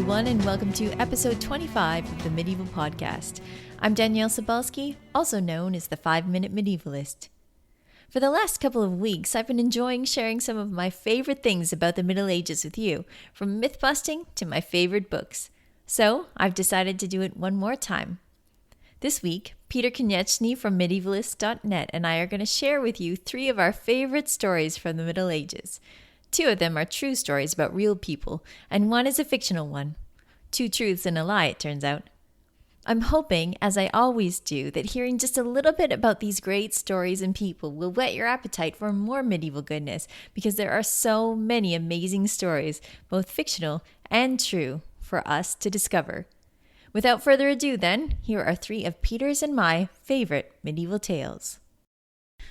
everyone, and welcome to episode 25 of the Medieval Podcast. I'm Danièle Cebulski, also known as the 5-Minute Medievalist. For the last couple of weeks, I've been enjoying sharing some of my favorite things about the Middle Ages with you, from myth-busting to my favorite books. So, I've decided to do it one more time. This week, Peter Konieczny from medievalist.net and I are going to share with you 3 of our favorite stories from the Middle Ages. 2 of them are true stories about real people, and 1 is a fictional one. 2 truths and a lie, it turns out. I'm hoping, as I always do, that hearing just a little bit about these great stories and people will whet your appetite for more medieval goodness, because there are so many amazing stories, both fictional and true, for us to discover. Without further ado then, here are 3 of Peter's and my favorite medieval tales.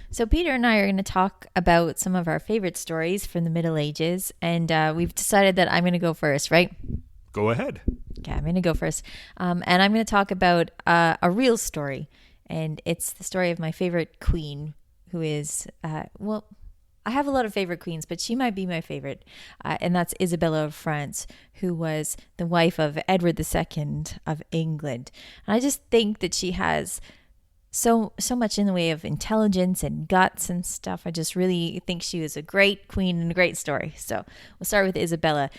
So Peter and I are going to talk about some of our favorite stories from the Middle Ages, and we've decided that I'm going to go first, right? Go ahead. Okay, I'm going to go first. And I'm going to talk about a real story, and it's the story of my favorite queen, who is, I have a lot of favorite queens, but she might be my favorite, and that's Isabella of France, who was the wife of Edward II of England. And I just think that she has so much in the way of intelligence and guts and stuff. I just really think she was a great queen and a great story. So we'll start with Isabella.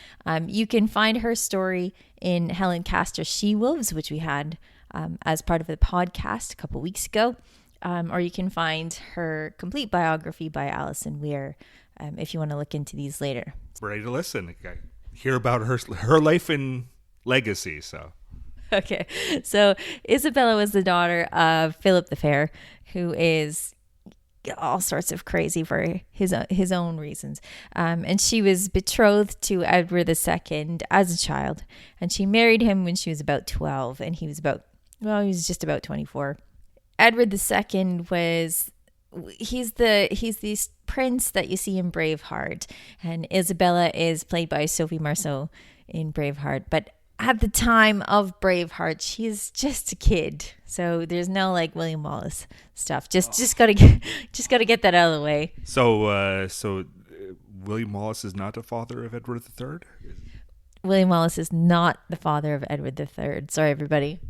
You can find her story in Helen Castor's She-Wolves, which we had as part of the podcast a couple weeks ago. Or you can find her complete biography by Alison Weir if you want to look into these later. Ready to listen. I hear about her life and legacy, so... Okay, so Isabella was the daughter of Philip the Fair, who is all sorts of crazy for his own reasons. And she was betrothed to Edward II as a child, and she married him when she was about 12, and he was just about 24. Edward II he's the prince that you see in Braveheart, and Isabella is played by Sophie Marceau in Braveheart, but at the time of Braveheart, she's just a kid, so there's no like William Wallace stuff. Just gotta get that out of the way. So William Wallace is not the father of Edward III? William Wallace is not the father of Edward III. Sorry, everybody.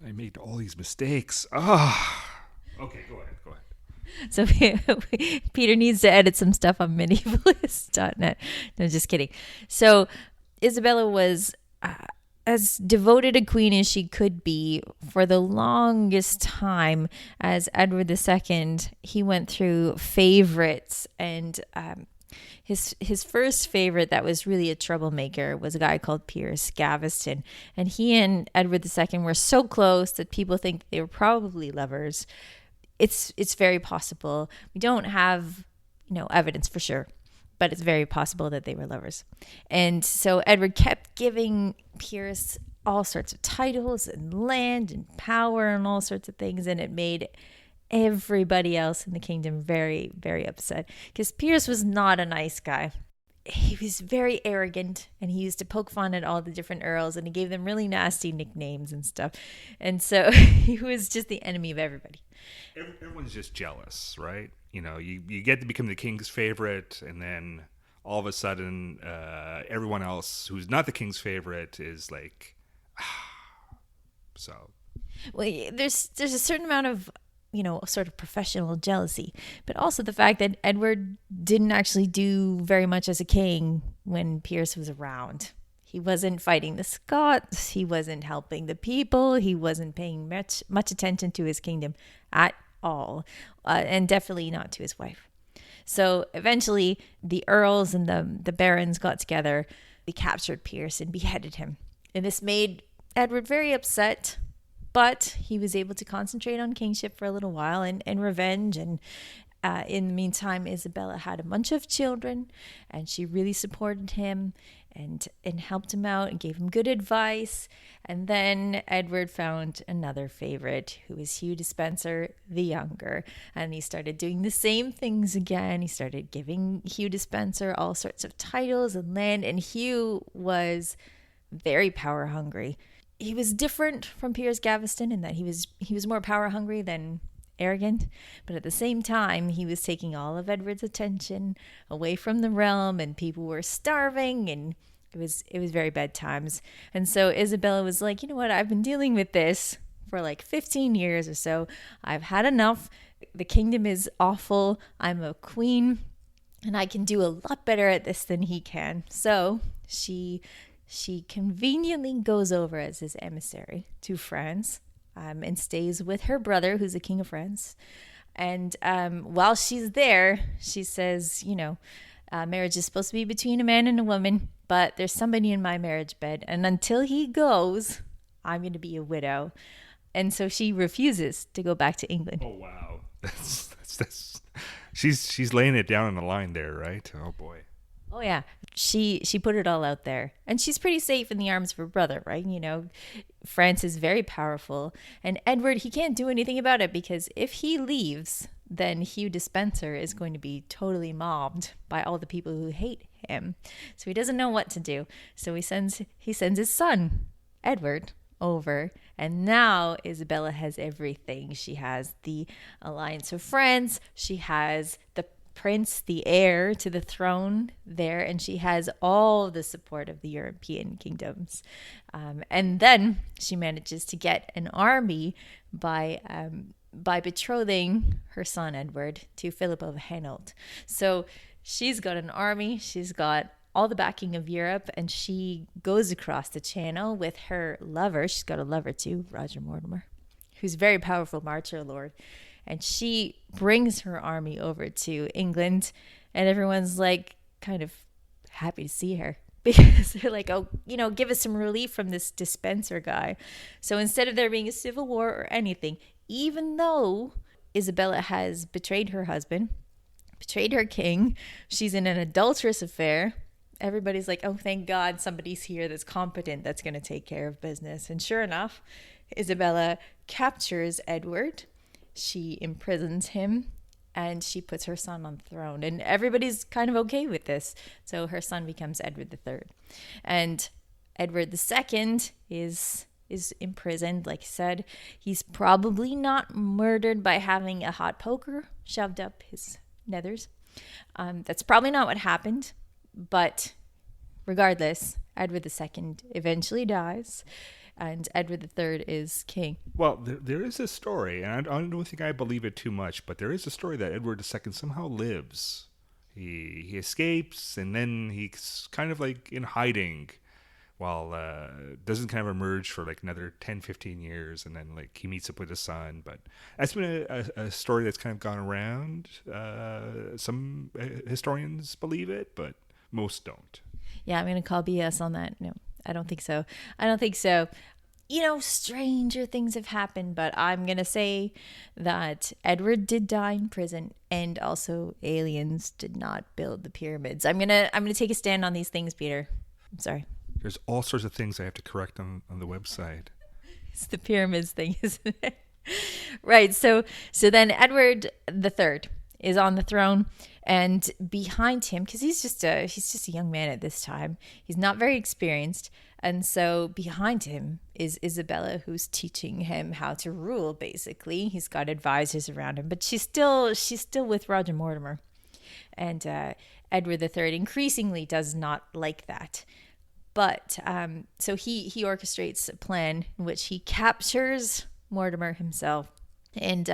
I made all these mistakes. Okay, go ahead. So Peter needs to edit some stuff on medievalist.net. No, just kidding. So Isabella was as devoted a queen as she could be for the longest time. As Edward II, he went through favorites, and his first favorite that was really a troublemaker was a guy called Piers Gaveston, and he and Edward II were so close that people think they were probably lovers. It's very possible. We don't have evidence for sure, but it's very possible that they were lovers. And so Edward kept giving Piers all sorts of titles and land and power and all sorts of things, and it made everybody else in the kingdom very, very upset, because Piers was not a nice guy. He was very arrogant, and he used to poke fun at all the different earls, and he gave them really nasty nicknames and stuff. And so he was just the enemy of everybody. Everyone's just jealous, right? You get to become the king's favorite, and then all of a sudden, everyone else who's not the king's favorite is like, so. Well, there's a certain amount of, sort of professional jealousy, but also the fact that Edward didn't actually do very much as a king when Piers was around. He wasn't fighting the Scots. He wasn't helping the people. He wasn't paying much attention to his kingdom at all, and definitely not to his wife. So eventually, the earls and the barons got together. They captured Piers and beheaded him. And this made Edward very upset, but he was able to concentrate on kingship for a little while and revenge. And in the meantime, Isabella had a bunch of children, and she really supported him and helped him out and gave him good advice. And then Edward found another favorite, who was Hugh Despencer the Younger, and he started doing the same things again. He started giving Hugh Despencer all sorts of titles and land, and Hugh was very power hungry. He was different from Piers Gaveston in that he was more power hungry than arrogant, but at the same time, he was taking all of Edward's attention away from the realm, and people were starving, and it was very bad times. And so Isabella was like, you know what, I've been dealing with this for like 15 years or so. I've had enough. The kingdom is awful. I'm a queen and I can do a lot better at this than he can. So she conveniently goes over as his emissary to France, and stays with her brother, who's the king of France. And while she's there, she says, marriage is supposed to be between a man and a woman, but there's somebody in my marriage bed. And until he goes, I'm going to be a widow. And so she refuses to go back to England. Oh, wow. That's she's laying it down on the line there, right? Oh, boy. Oh yeah, she put it all out there, and she's pretty safe in the arms of her brother, right? France is very powerful, and Edward, he can't do anything about it, because if he leaves, then Hugh Despencer is going to be totally mobbed by all the people who hate him. So he doesn't know what to do. So he sends his son, Edward, over, and now Isabella has everything. She has the alliance of France, she has the prince, the heir to the throne there, and she has all the support of the European kingdoms. And then she manages to get an army by betrothing her son Edward to Philip of Hainault. So she's got an army, she's got all the backing of Europe, and she goes across the channel with her lover. She's got a lover too, Roger Mortimer, who's a very powerful marcher lord. And she brings her army over to England, and everyone's like kind of happy to see her, because they're like, oh, give us some relief from this Despencer guy. So instead of there being a civil war or anything, even though Isabella has betrayed her husband, betrayed her king, she's in an adulterous affair, everybody's like, oh, thank God somebody's here that's competent, that's going to take care of business. And sure enough, Isabella captures Edward. She imprisons him, and she puts her son on the throne, and everybody's kind of okay with this. So her son becomes Edward III, and Edward II is imprisoned. Like I said, he's probably not murdered by having a hot poker shoved up his nethers. That's probably not what happened, but regardless, Edward II eventually dies, and Edward III is king. Well, there is a story, and I don't think I believe it too much, but there is a story that Edward II somehow lives. He escapes, and then he's kind of like in hiding, while doesn't kind of emerge for like another 10, 15 years, and then like he meets up with his son. But that's been a story that's kind of gone around. Some historians believe it, but most don't. Yeah, I'm going to call BS on that. No, I don't think so. Stranger things have happened, but I'm going to say that Edward did die in prison, and also aliens did not build the pyramids. I'm going to take a stand on these things, Peter. I'm sorry. There's all sorts of things I have to correct on the website. It's the pyramids thing, isn't it? Right. So then Edward III is on the throne, and behind him, because he's just a young man at this time, he's not very experienced, and so behind him is Isabella, who's teaching him how to rule. Basically, he's got advisors around him, but she's still with Roger Mortimer, and Edward III increasingly does not like that. But so he orchestrates a plan in which he captures Mortimer himself. And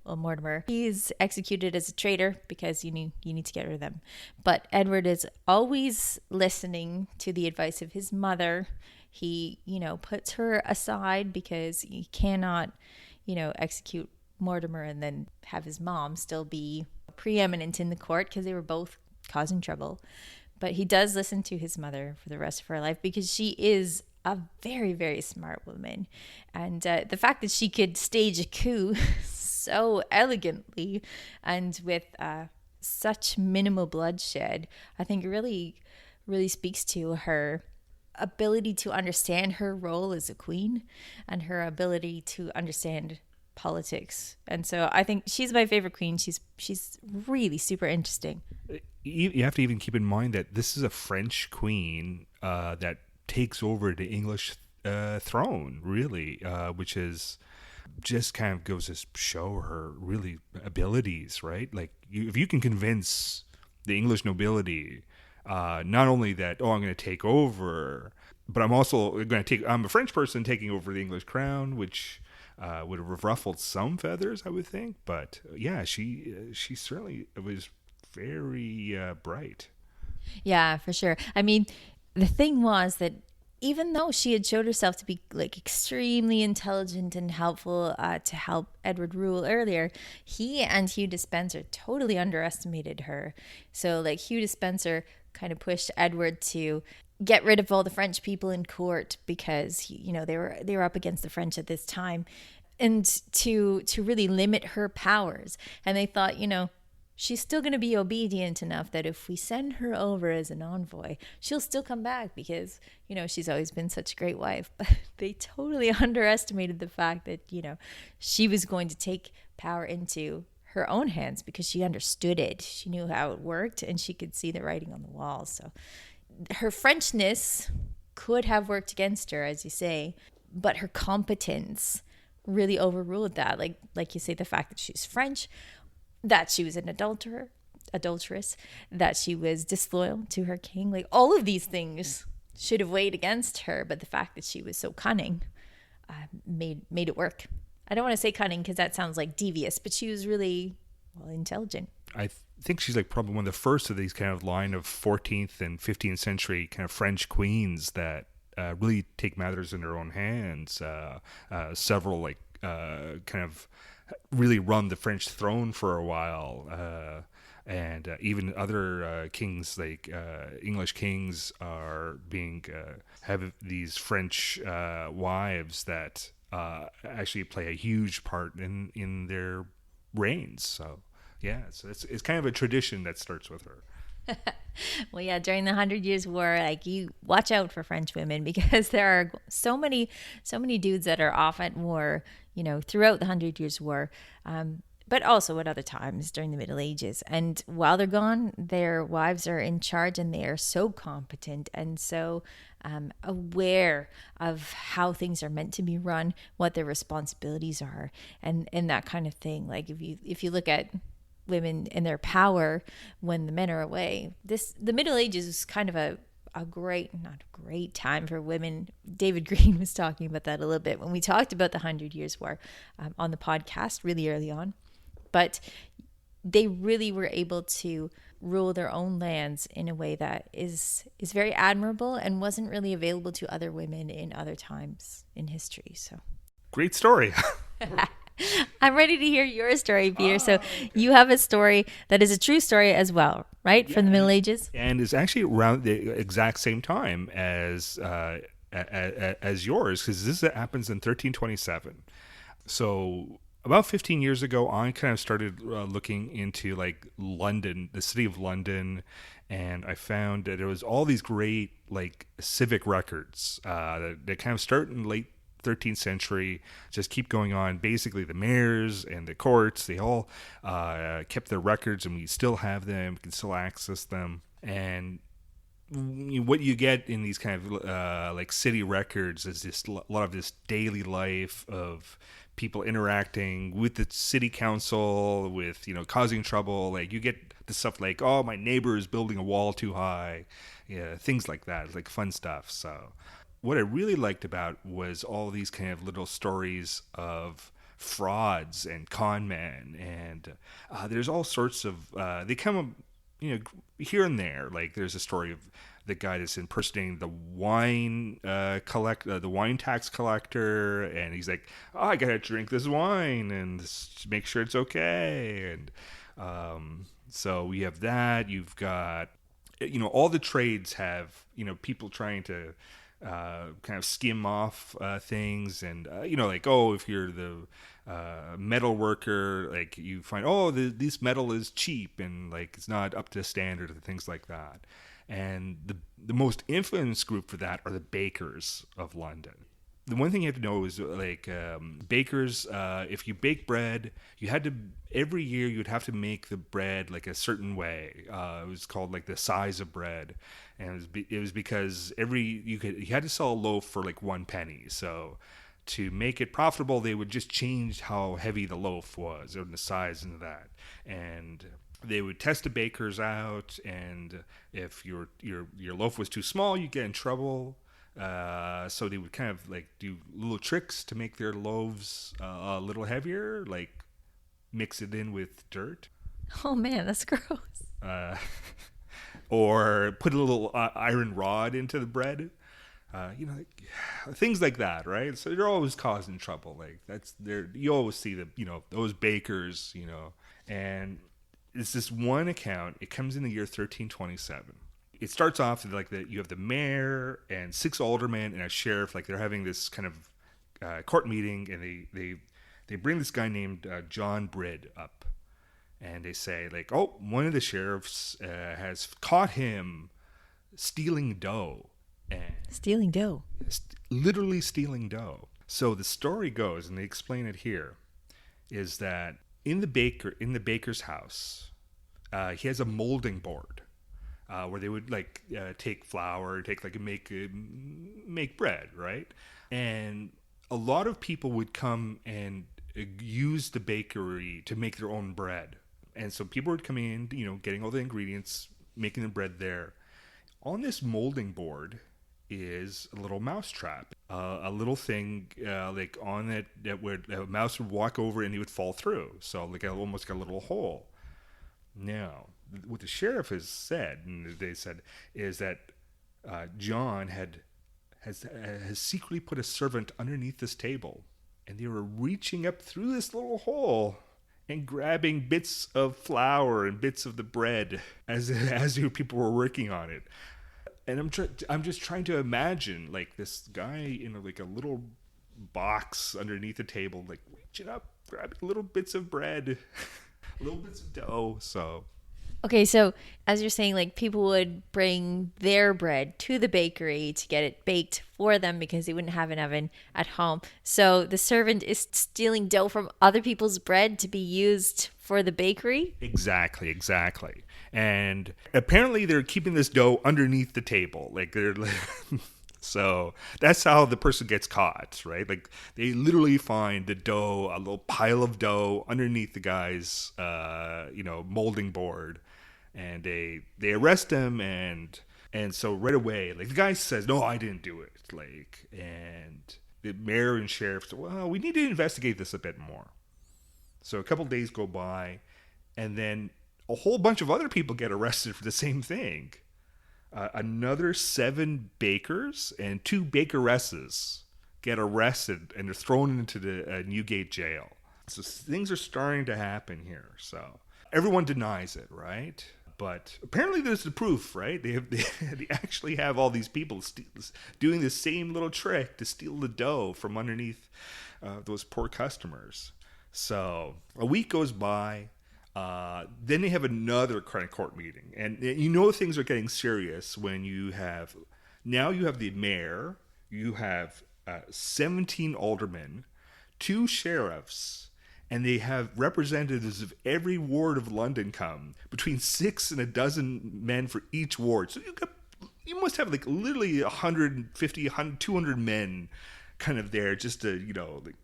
Mortimer, he's executed as a traitor, because you need to get rid of them. But Edward is always listening to the advice of his mother. He, puts her aside, because he cannot, execute Mortimer and then have his mom still be preeminent in the court, because they were both causing trouble. But he does listen to his mother for the rest of her life, because she is a very, very smart woman. And the fact that she could stage a coup so elegantly and with such minimal bloodshed, I think really, really speaks to her ability to understand her role as a queen and her ability to understand politics. And so I think she's my favorite queen. She's really super interesting. You have to even keep in mind that this is a French queen that takes over the English throne, really, which is just kind of goes to show her really abilities, right? Like if you can convince the English nobility Not only that, oh, I'm going to take over, but I'm also going to take. I'm a French person taking over the English crown, which would have ruffled some feathers, I would think. But yeah, she certainly was very bright. Yeah, for sure. I mean, the thing was that even though she had showed herself to be like extremely intelligent and helpful to help Edward rule earlier, he and Hugh Despenser totally underestimated her. So like Hugh Despenser kind of pushed Edward to get rid of all the French people in court because they were up against the French at this time, and to really limit her powers. And they thought, she's still going to be obedient enough that if we send her over as an envoy, she'll still come back because, she's always been such a great wife. But they totally underestimated the fact that, she was going to take power into her own hands because she understood it. She knew how it worked and she could see the writing on the wall. So her Frenchness could have worked against her, as you say, but her competence really overruled that. Like you say, the fact that she's French, that she was an adulteress, that she was disloyal to her king. Like all of these things should have weighed against her, but the fact that she was so cunning made it work. I don't want to say cunning because that sounds like devious, but she was really intelligent. I think she's like probably one of the first of these kind of line of 14th and 15th century kind of French queens that really take matters in their own hands. Several like kind of really run the French throne for a while. And even other kings, like English kings, are being have these French wives that actually play a huge part in their reigns. So yeah, so it's kind of a tradition that starts with her. Well, yeah, during the 100 Years' War, like you watch out for French women because there are so many dudes that are off at war, throughout the 100 Years' War, but also at other times during the Middle Ages. And while they're gone, their wives are in charge and they are so competent and so aware of how things are meant to be run, what their responsibilities are, and that kind of thing. Like if you look at women and their power when the men are away, the Middle Ages is kind of not a great time for women. David Green was talking about that a little bit when we talked about the 100 Years' War on the podcast really early on. But they really were able to rule their own lands in a way that is very admirable and wasn't really available to other women in other times in history. So great story. I'm ready to hear your story, Peter. So you have a story that is a true story as well, right? From the Middle Ages? And it's actually around the exact same time as yours, because this happens in 1327. So about 15 years ago, I kind of started looking into like London, the city of London, and I found that there was all these great like civic records that kind of start in late 13th century, just keep going on. Basically, the mayors and the courts, they all kept their records, and we still have them. We can still access them. And what you get in these kind of like city records is just a lot of this daily life of people interacting with the city council, with causing trouble. Like you get the stuff like, oh, my neighbor is building a wall too high, yeah, things like that. It's like fun stuff. So what I really liked about was all these kind of little stories of frauds and con men, and there's all sorts of they come up, here and there. Like there's a story of the guy that's impersonating the wine the wine tax collector, and he's like, oh, I gotta drink this wine and make sure it's okay. And so we have that. You've got all the trades have people trying to kind of skim off things, and like, oh, if you're the metal worker, like you find, oh, this metal is cheap and like it's not up to standard and things like that. And the most influenced group for that are the bakers of London. The one thing you have to know is like bakers, if you bake bread, you had to every year you'd have to make the bread like a certain way. It was called like the size of bread, and it was because you had to sell a loaf for like 1 penny. So to make it profitable, they would just change how heavy the loaf was and the size and that. And They would test the bakers out, and if your loaf was too small, you get in trouble. So they would kind of like do little tricks to make their loaves a little heavier, like mix it in with dirt, Oh man, that's gross. uh, or put a little iron rod into the bread. Like, things like that, right? So they're always causing trouble. Like that's there. You always see those bakers, and it's this one account. It comes in the year 1327. It starts off like that. You have the mayor and 6 aldermen and a sheriff. Like they're having this kind of court meeting, and they bring this guy named John Brid up, and they say like, oh, one of the sheriffs has caught him stealing dough, and Stealing dough. literally stealing dough. So the story goes, and they explain it here, is that in the baker's house, he has a molding board where they would like take flour, make bread, right? And a lot of people would come and use the bakery to make their own bread. And so people would come in, getting all the ingredients, making the bread there. On this molding board is a little mouse trap, a little thing like on it that would a mouse would walk over and he would fall through. So like almost like a little hole. Now, what the sheriff has said, and they said, is that John has secretly put a servant underneath this table, and they were reaching up through this little hole and grabbing bits of flour and bits of the bread as people were working on it. And I'm just trying to imagine like this guy in like a little box underneath the table, like reaching up, grabbing little bits of bread, little bits of dough. So Okay, so as you're saying, like people would bring their bread to the bakery to get it baked for them because they wouldn't have an oven at home. So the servant is stealing dough from other people's bread to be used for the bakery? exactly. And apparently they're keeping this dough underneath the table. Like they're so that's how the person gets caught, right? Like they literally find the dough, a little pile of dough underneath the guy's molding board, and they arrest him, and so right away, like the guy says, no, I didn't do it. Like, and the mayor and sheriff say, well, we need to investigate this a bit more. So a couple days go by, and then a whole bunch of other people get arrested for the same thing. Another 7 bakers and 2 bakeresses get arrested, and they're thrown into the Newgate jail. So things are starting to happen here. So everyone denies it, right? But apparently there's the proof, right? They actually have all these people doing the same little trick to steal the dough from underneath those poor customers. So a week goes by. Then they have another kind of court meeting, and things are getting serious when you have the mayor, you have 17 aldermen, 2 sheriffs, and they have representatives of every ward of London come, between 6 and a dozen men for each ward. So you must have like literally 150, 200 men kind of there just to like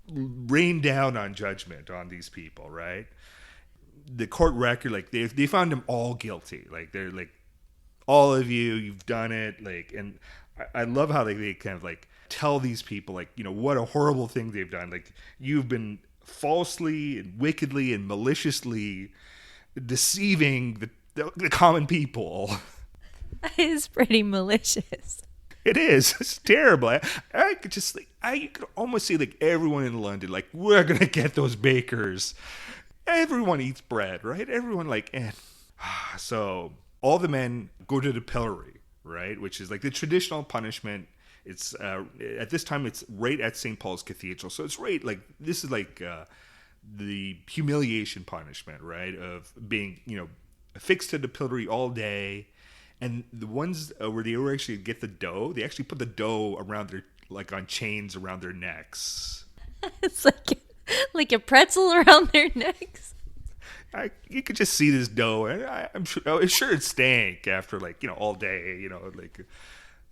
rain down on judgment on these people, right? The court record, like they found them all guilty. Like they're like, all of you've done it. Like, and I love how they kind of like tell these people like, what a horrible thing they've done. Like you've been falsely and wickedly and maliciously deceiving the common people. That is pretty malicious. It is. It's terrible. I could just like, I could almost see like everyone in London, like, we're gonna get those bakers. Everyone eats bread, right? Everyone like, So all the men go to the pillory, right? Which is like the traditional punishment. It's at this time it's right at St. Paul's Cathedral, so it's right like this is like the humiliation punishment, right? Of being affixed to the pillory all day, and the ones where they were actually get the dough, they actually put the dough around their on chains around their necks. It's like a pretzel around their necks. You could just see this dough, and I'm sure it stank after all day.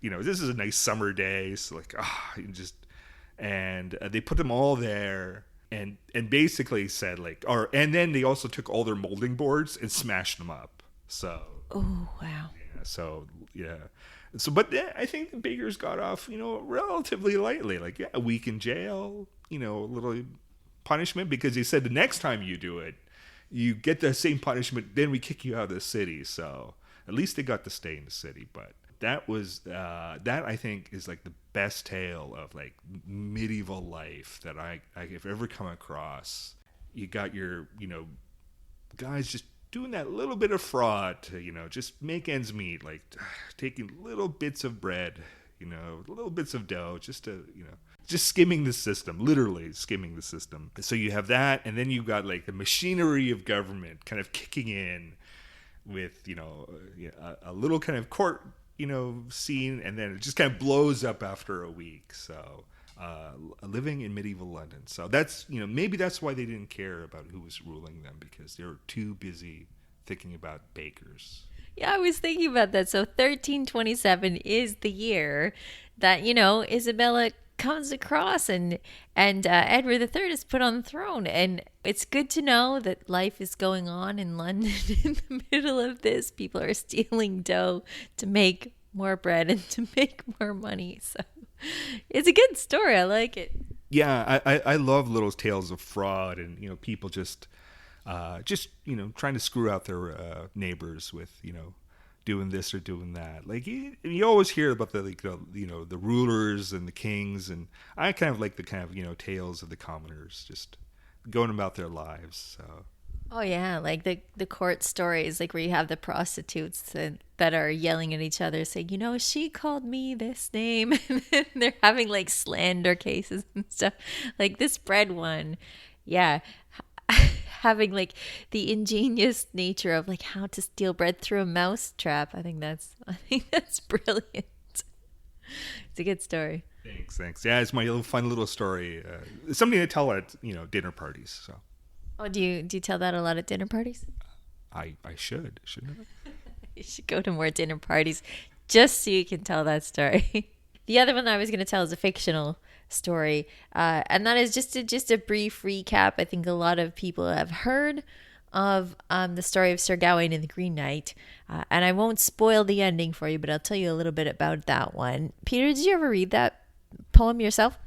This is a nice summer day, so and they put them all there, and basically said like, or and then they also took all their molding boards and smashed them up. So Oh, wow. yeah, so yeah, so but I think the bakers got off, relatively lightly. Like, yeah, a week in jail, a little punishment, because they said the next time you do it, you get the same punishment. Then we kick you out of the city. So at least they got to stay in the city. But that was that I think is like the best tale of like medieval life that I have ever come across. You got your guys just doing that little bit of fraud to just make ends meet, like taking little bits of bread, little bits of dough, just to just skimming the system, literally skimming the system. So you have that, and then you've got like the machinery of government kind of kicking in with a little kind of court scene, and then it just kind of blows up after a week. So living in medieval London. So that's maybe that's why they didn't care about who was ruling them, because they were too busy thinking about bakers. Yeah, I was thinking about that. So 1327 is the year that, Isabella comes across and Edward III is put on the throne. And it's good to know that life is going on in London in the middle of this. People are stealing dough to make more bread and to make more money. So it's a good story. I like it. Yeah, I love little tales of fraud and people just trying to screw out their neighbors with doing this or doing that. Like you always hear about the rulers and the kings, and I kind of like the kind of tales of the commoners just going about their lives. So. Oh yeah, like the court stories, like where you have the prostitutes that are yelling at each other, saying, she called me this name, and then they're having like slander cases and stuff. Like this bread one, yeah, having like the ingenious nature of like how to steal bread through a mouse trap. I think that's brilliant. It's a good story. Thanks. Yeah, it's my little fun little story. It's something to tell at dinner parties. So. Oh, do you tell that a lot at dinner parties? I shouldn't I? You should go to more dinner parties just so you can tell that story. The other one I was going to tell is a fictional story, and that is just a brief recap. I think a lot of people have heard of the story of Sir Gawain and the Green Knight, and I won't spoil the ending for you, but I'll tell you a little bit about that one. Peter, did you ever read that poem yourself?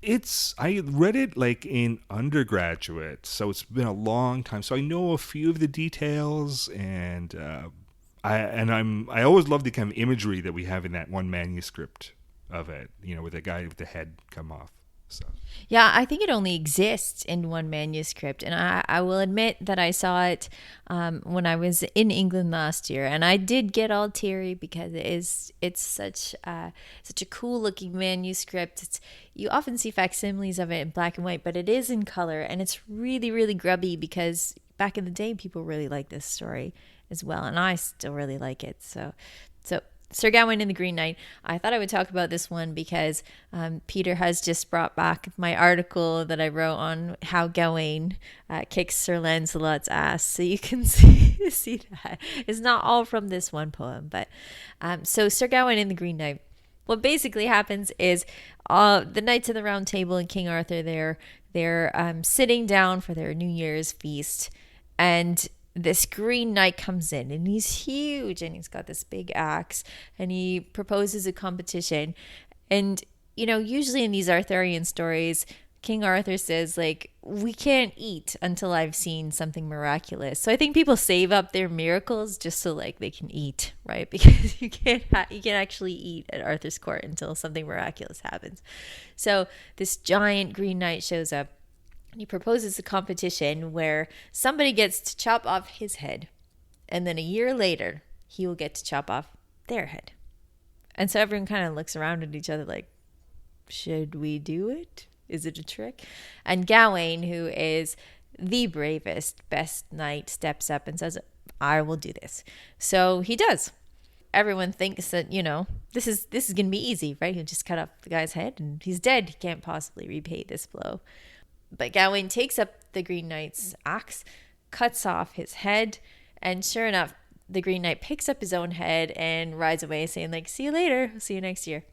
I read it like in undergraduate, so it's been a long time. So I know a few of the details, and I always love the kind of imagery that we have in that one manuscript of it. With the guy with the head come off. So. Yeah, I think it only exists in one manuscript, and I will admit that I saw it when I was in England last year, and I did get all teary because it's such a cool looking manuscript. You often see facsimiles of it in black and white, but it is in color, and it's really, really grubby because back in the day people really liked this story as well, and I still really like it. So Sir Gawain and the Green Knight. I thought I would talk about this one because Peter has just brought back my article that I wrote on how Gawain kicks Sir Lancelot's ass. So you can see that. It's not all from this one poem. But so Sir Gawain and the Green Knight. What basically happens is the Knights of the Round Table and King Arthur, they're sitting down for their New Year's feast. And this Green Knight comes in, and he's huge, and he's got this big axe, and he proposes a competition. And usually in these Arthurian stories, King Arthur says, like, we can't eat until I've seen something miraculous. So I think people save up their miracles just so like they can eat, right? Because you can't actually eat at Arthur's court until something miraculous happens. So this giant Green Knight shows up. He proposes a competition where somebody gets to chop off his head, and then a year later, he will get to chop off their head. And so everyone kind of looks around at each other like, should we do it? Is it a trick? And Gawain, who is the bravest, best knight, steps up and says, I will do this. So he does. Everyone thinks that, this is going to be easy, right? He'll just cut off the guy's head and he's dead. He can't possibly repay this blow. But Gawain takes up the Green Knight's axe, cuts off his head, and sure enough, the Green Knight picks up his own head and rides away saying, like, see you later, see you next year.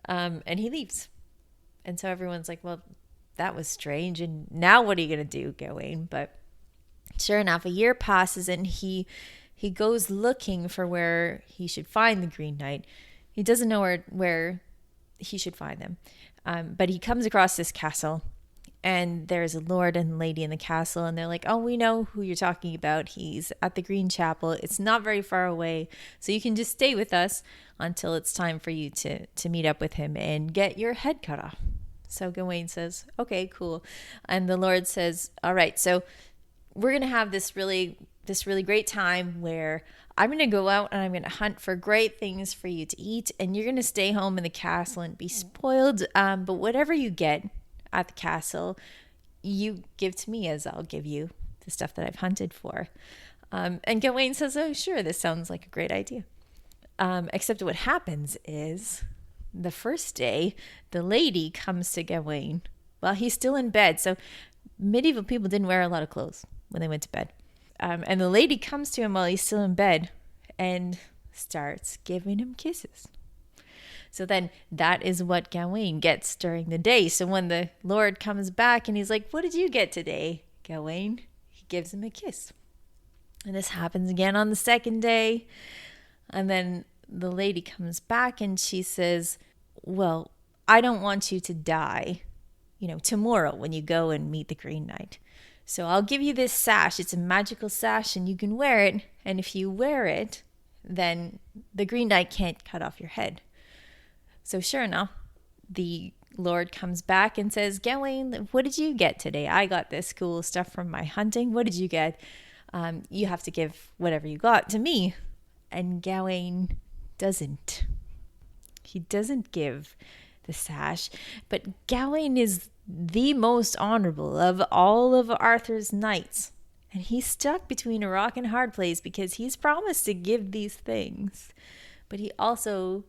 And he leaves. And so everyone's like, well, that was strange. And now what are you going to do, Gawain? But sure enough, a year passes and he goes looking for where he should find the Green Knight. He doesn't know where he should find them. But he comes across this castle, and there's a lord and lady in the castle, and they're like, oh, we know who you're talking about. He's at the Green Chapel. It's not very far away, so you can just stay with us until it's time for you to meet up with him and get your head cut off. So Gawain says, okay, cool. And the lord says, all right, so we're going to have this really great time where I'm going to go out and I'm going to hunt for great things for you to eat, and you're going to stay home in the castle and be spoiled. But whatever you get at the castle, you give to me, as I'll give you the stuff that I've hunted for. And Gawain says, oh, sure, this sounds like a great idea. Except what happens is the first day, the lady comes to Gawain while he's still in bed. So medieval people didn't wear a lot of clothes when they went to bed. And the lady comes to him while he's still in bed and starts giving him kisses. So then that is what Gawain gets during the day. So when the Lord comes back and he's like, what did you get today, Gawain? He gives him a kiss. And this happens again on the second day. And then the lady comes back and she says, well, I don't want you to die, tomorrow when you go and meet the Green Knight. So I'll give you this sash. It's a magical sash and you can wear it. And if you wear it, then the Green Knight can't cut off your head. So sure enough, the Lord comes back and says, Gawain, what did you get today? I got this cool stuff from my hunting. What did you get? You have to give whatever you got to me. And Gawain doesn't. He doesn't give the sash. But Gawain is the most honorable of all of Arthur's knights. And he's stuck between a rock and a hard place because he's promised to give these things. But he also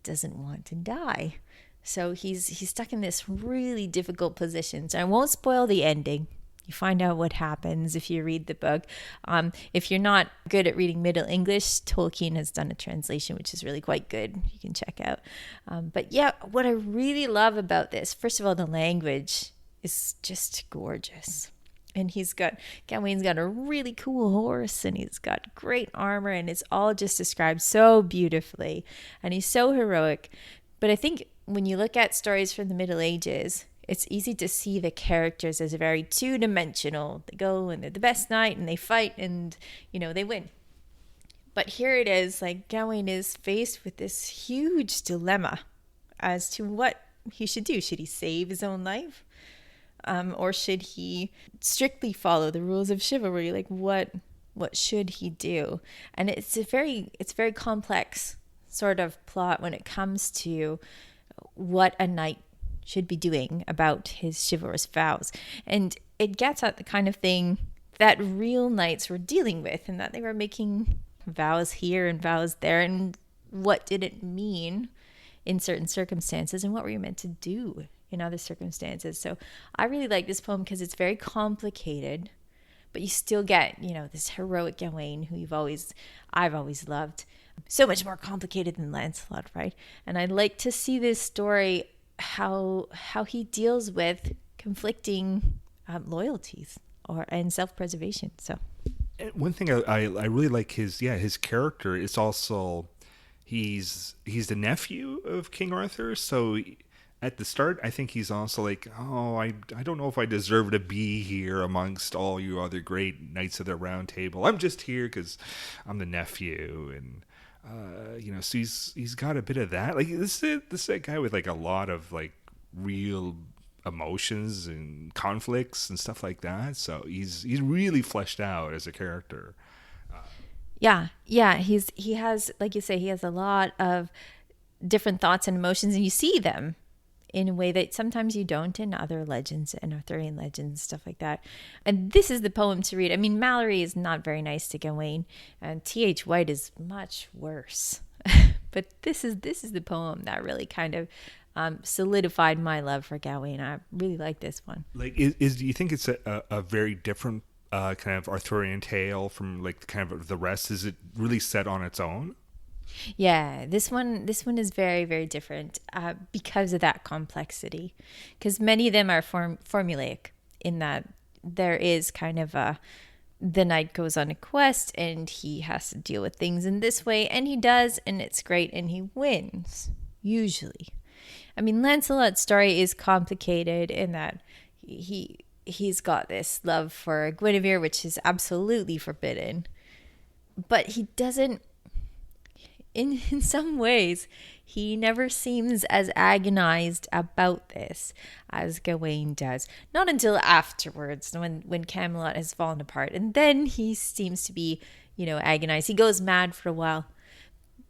doesn't want to die. So he's stuck in this really difficult position. So I won't spoil the ending. You find out what happens if you read the book. If you're not good at reading Middle English, Tolkien has done a translation, which is really quite good. You can check out. But yeah, what I really love about this, first of all, the language is just gorgeous. And Gawain's got a really cool horse, and he's got great armor, and it's all just described so beautifully. And he's so heroic. But I think when you look at stories from the Middle Ages, it's easy to see the characters as very two-dimensional. They go and they're the best knight and they fight and, they win. But here it is, like Gawain is faced with this huge dilemma as to what he should do. Should he save his own life? Or should he strictly follow the rules of chivalry? Like what should he do? And it's a very complex sort of plot when it comes to what a knight should be doing about his chivalrous vows. And it gets at the kind of thing that real knights were dealing with, and that they were making vows here and vows there, and what did it mean in certain circumstances, and what were you meant to do in other circumstances. So I really like this poem because it's very complicated, but you still get, this heroic Gawain who I've always loved. So much more complicated than Lancelot, right? And I'd like to see this story, how he deals with conflicting loyalties and self-preservation. So one thing I really like his character is also he's the nephew of King Arthur. So at the start, I think he's also like, oh, I don't know if I deserve to be here amongst all you other great knights of the Round Table. I'm just here because I'm the nephew, and so he's got a bit of that. Like this is a guy with like a lot of like real emotions and conflicts and stuff like that. So he's really fleshed out as a character. Yeah. He has, like you say, he has a lot of different thoughts and emotions, and you see them in a way that sometimes you don't in other legends and Arthurian legends, stuff like that. And this is the poem to read. I mean, Mallory is not very nice to Gawain, and T.H. White is much worse. But this is the poem that really kind of solidified my love for Gawain. I really like this one. Like, do you think it's a very different kind of Arthurian tale from like kind of the rest? Is it really set on its own? Yeah, this one is very, very different because of that complexity. Because many of them are formulaic in that there is kind of a the knight goes on a quest and he has to deal with things in this way, and he does, and it's great, and he wins usually. I mean, Lancelot's story is complicated in that he's got this love for Guinevere, which is absolutely forbidden, but he doesn't in some ways, he never seems as agonized about this as Gawain does. Not until afterwards, when Camelot has fallen apart. And then he seems to be, agonized. He goes mad for a while.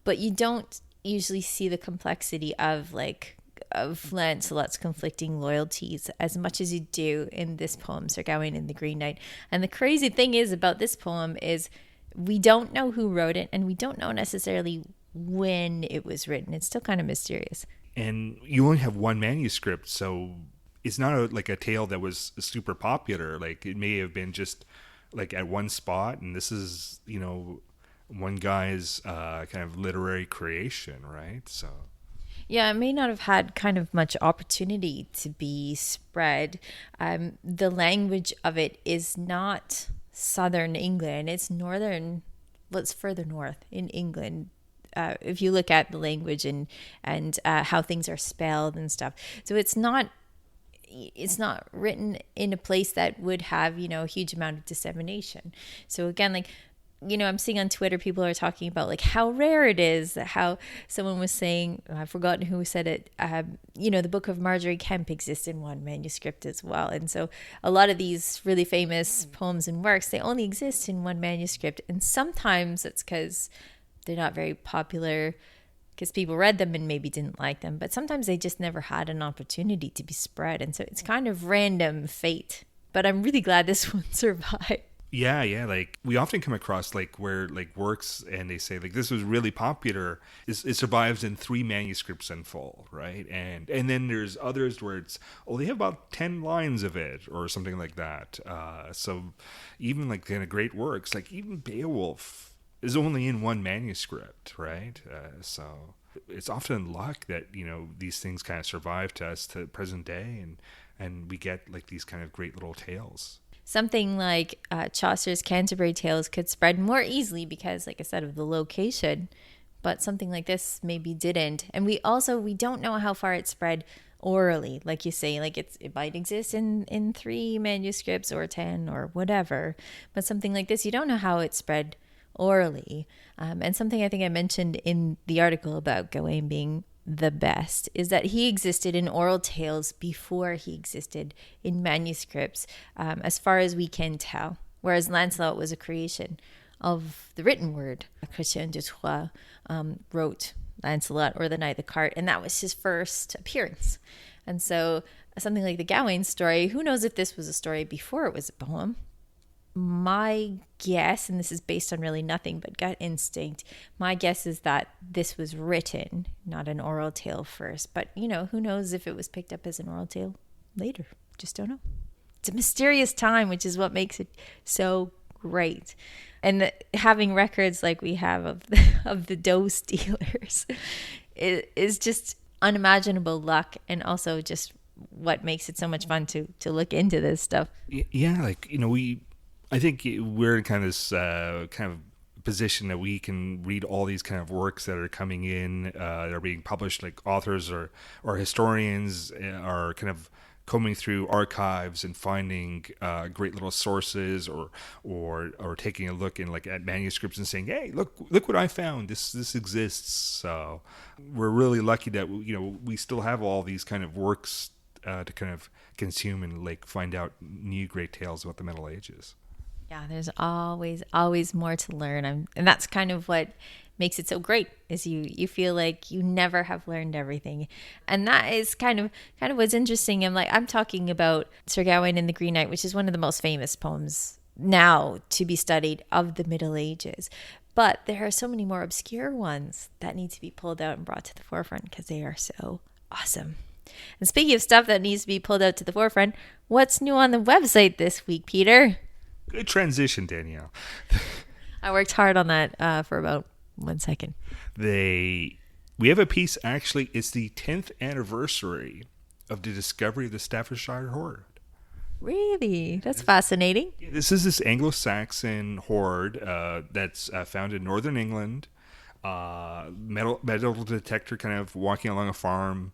But you don't usually see the complexity of Lancelot's conflicting loyalties as much as you do in this poem, Sir Gawain and the Green Knight. And the crazy thing is about this poem is we don't know who wrote it, and we don't know necessarily when it was written. It's still kind of mysterious. And you only have one manuscript, so it's not like a tale that was super popular. Like, it may have been just like at one spot, and this is, one guy's kind of literary creation, right? So yeah, it may not have had kind of much opportunity to be spread. The language of it is not southern England. It's northern, well, it's further north in England. If you look at the language and how things are spelled and stuff. So it's not written in a place that would have, a huge amount of dissemination. So again, I'm seeing on Twitter, people are talking about how rare it is, how someone was saying, I've forgotten who said it, the Book of Marjorie Kemp exists in one manuscript as well. And so a lot of these really famous poems and works, they only exist in one manuscript. And sometimes it's because they're not very popular, because people read them and maybe didn't like them. But sometimes they just never had an opportunity to be spread. And so it's kind of random fate. But I'm really glad this one survived. Yeah, we often come across where works and they say this was really popular. It survives in 3 manuscripts in full, right? And then there's others where it's they have about 10 lines of it or something like that. So even kind of great works, even Beowulf is only in 1 manuscript, right? So it's often luck that these things kind of survive to us to present day, and we get these kind of great little tales. Something like Chaucer's Canterbury Tales could spread more easily because, like I said, of the location, but something like this maybe didn't. And we don't know how far it spread orally, like you say, it might exist in 3 manuscripts or 10 or whatever, but something like this, you don't know how it spread orally. And something I think I mentioned in the article about Gawain being the best is that he existed in oral tales before he existed in manuscripts, as far as we can tell, whereas Lancelot was a creation of the written word. Chrétien de Troyes wrote Lancelot, or the Knight of the Cart, and that was his first appearance. And so something like the Gawain story, who knows if this was a story before it was a poem. My guess, and this is based on really nothing but gut instinct, my guess is that this was written, not an oral tale first. But, who knows if it was picked up as an oral tale later. Just don't know. It's a mysterious time, which is what makes it so great. And having records like we have of the dough stealers is just unimaginable luck, and also just what makes it so much fun to look into this stuff. Yeah, I think we're in kind of this kind of position that we can read all these kind of works that are coming in, that are being published. Authors or historians are kind of combing through archives and finding great little sources, or taking a look in at manuscripts and saying, "Hey, look what I found. This exists." So we're really lucky that we still have all these kind of works to kind of consume and find out new great tales about the Middle Ages. Yeah, there's always more to learn. And that's kind of what makes it so great, is you feel like you never have learned everything. And that is kind of what's interesting. I'm talking about Sir Gawain and the Green Knight, which is one of the most famous poems now to be studied of the Middle Ages. But there are so many more obscure ones that need to be pulled out and brought to the forefront because they are so awesome. And speaking of stuff that needs to be pulled out to the forefront, what's new on the website this week, Peter? Good transition, Danièle. I worked hard on that for about 1 second. We have a piece, actually, it's the 10th anniversary of the discovery of the Staffordshire hoard. Really? That's fascinating. This is this Anglo-Saxon hoard that's found in northern England. Metal detector kind of walking along a farm,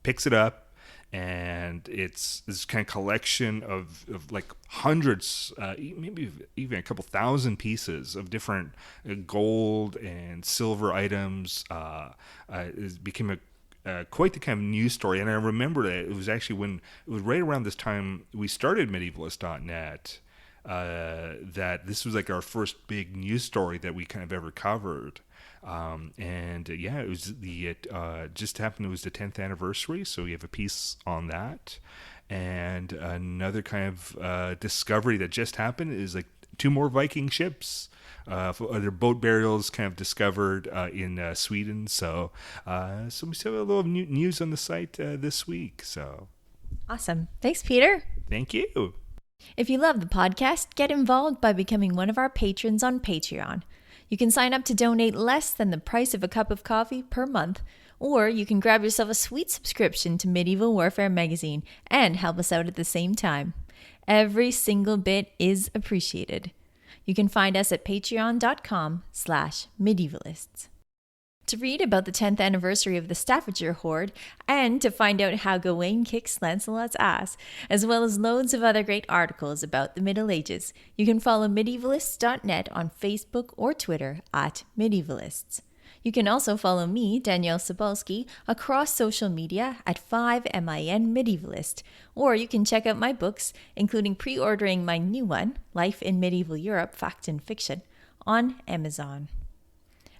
picks it up, and it's this kind of collection of like hundreds, maybe even a couple thousand pieces of different gold and silver items. It became quite the kind of news story. And I remember that it was actually when it was right around this time we started medievalist.net, that this was like our first big news story that we kind of ever covered. It was just happened. It was the 10th anniversary, so we have a piece on that. And another kind of discovery that just happened is like 2 more Viking ships. Their boat burials kind of discovered in Sweden. So we still have a little news on the site this week. So awesome. Thanks, Peter. Thank you. If you love the podcast, get involved by becoming one of our patrons on Patreon. You can sign up to donate less than the price of a cup of coffee per month, or you can grab yourself a sweet subscription to Medieval Warfare magazine and help us out at the same time. Every single bit is appreciated. You can find us at patreon.com/medievalists. To read about the 10th anniversary of the Staffordshire hoard and to find out how Gawain kicks Lancelot's ass, as well as loads of other great articles about the Middle Ages, you can follow medievalists.net on Facebook or Twitter @medievalists. You can also follow me, Danièle Sobalski, across social media at 5MIN or you can check out my books, including pre-ordering my new one, Life in Medieval Europe, Fact and Fiction, on Amazon.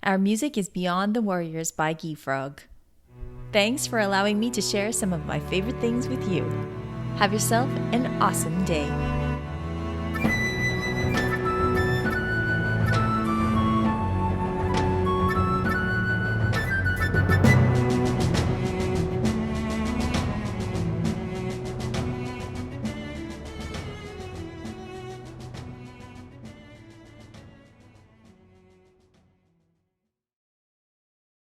Our music is Beyond the Warriors by Guy Frog. Thanks for allowing me to share some of my favorite things with you. Have yourself an awesome day.